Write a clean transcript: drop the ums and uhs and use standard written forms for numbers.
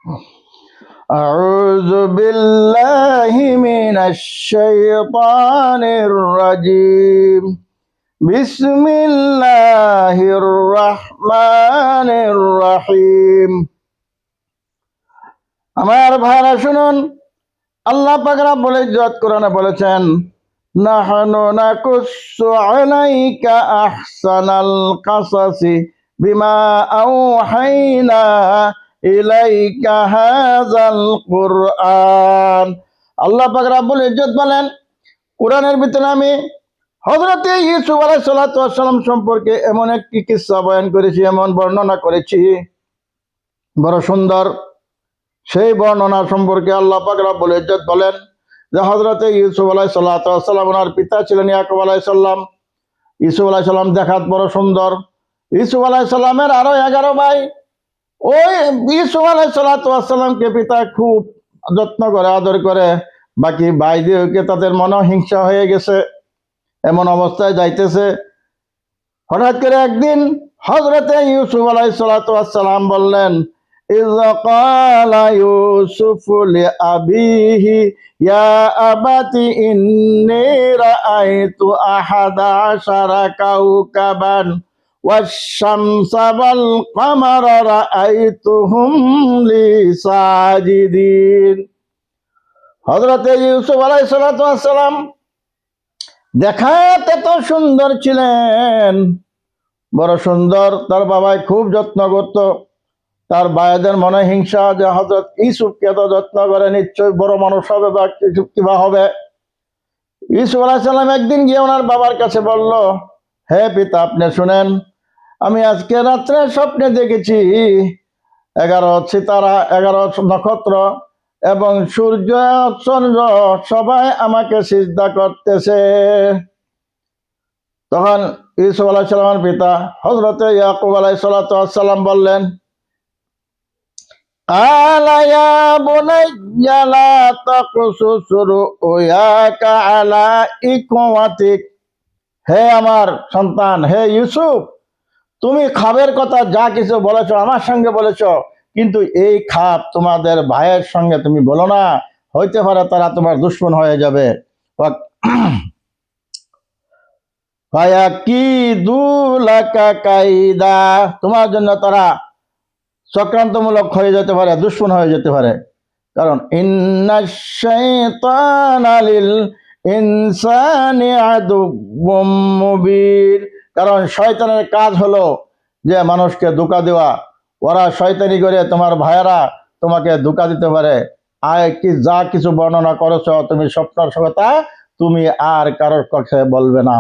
أعوذ بالله من الشيطان الرجيم بسم الله الرحمن الرحيم আমার ভাইরা শুনুন, আল্লাহ পাক রব্বুল ইজ্জত কোরআনে বলেছেন, নাহনু নাকুসসু আলাইকা আহসানাল কাসাসি বিমা আওহাইনা ইলাইকা হাযাল কুরআন। আল্লাহ পাক রব্বুল ইজ্জত বলেন, কোরআনের ভিতরে আমি হযরত ইউসুফ আলাইহিস সালাতু ওয়াস সালাম সম্পর্কে এমন একটি কিসসা বয়ান করেছি, এমন বর্ণনা করেছি, বড় সুন্দর। সেই বর্ণনা সম্পর্কে আল্লাহ পাক রব্বুল ইজ্জত বলেন যে হযরত ইউসুফ আলাইহিস সালাতু ওয়াস সালাম, ওনার পিতা ছিলেন ইয়াকুব আলাইহিস সালাম। ইউসুফ আলাইহিস সালাম দেখাত বড় সুন্দর। ইউসুফ আলাইহিস সালামের আরো 11 ভাই। ওই ইউসুফ আলাইহিস সালাতু ওয়াস সালামকে পিতা খুব যত্ন করে, আদর করে। বাকি ভাইদেরকে তাদের মনে হিংসা হয়ে গেছে, এমন অবস্থায় যাইতেছে। হঠাৎ করে একদিন হযরত ইউসুফ আলাইহিস সালাতু ওয়াস সালাম বললেন, إذ قال يوسف لأبيه يا أبت إني رأيت 11 كوكبا والشمس والقمر رأيتهم لي ساجدين। হযরত ইউসুফ আলাইহিস সালাতু ওয়াস সালাম দেখাতে তো সুন্দর ছিলেন, বড় সুন্দর। তার বাবাই খুব যত্ন করত। তার ভাইদের মনে হিংসা যে হযরত ইউসুফকে এত যত্ন করে, নিশ্চয়ই বড় মানুষ হবে বা কিছু কিবা হবে। ইউসুফ আলাইহিস সালাম একদিন গিয়ে ওনার বাবার কাছে বলল, হে পিতা, আপনি শুনেন, আমি আজকে রাত্রে স্বপ্নে দেখেছি 11 সিতারা, 11 নক্ষত্র এবং সূর্য চন্দ্র সবাই আমাকে সিজদা করতেছে। তখন ইউসুফ আলাইহিস সালামের পিতা হযরত ইয়াকুব আলাইহিস সালাতু ওয়াস সালাম বললেন, আলা ইয়া বুনাইয়া লা তাকসুস রুয়াকা আলা ইখওয়াতিক। হে আমার সন্তান, হে ইউসুফ, তুমি খাবের কথা যা কিছু বলেছো আমার সঙ্গে বলেছো, কিন্তু এই খাপ তোমাদের ভাইয়ের সঙ্গে তুমি বলো না, হইতে পারে তারা তোমার দুশমন হয়ে যাবে। তোমার জন্য তারা চক্রান্তমূলক হয়ে যেতে পারে, দুশমন হয়ে যেতে পারে। কারণ ইন্নাশ শাইতানা লিল ইনসানি আদুউম মুবিন। কারণ শয়তানের কাজ হলো যে মানুষকে ধোঁকা দেওয়া। ওরা শয়তানি করে তোমার ভাইয়েরা তোমাকে ধোঁকা দিতে পারে। আর কি যা কিছু বর্ণনা করেছো তুমি স্বপ্নের কথা, তুমি আর কারোর কাছে বলবে না।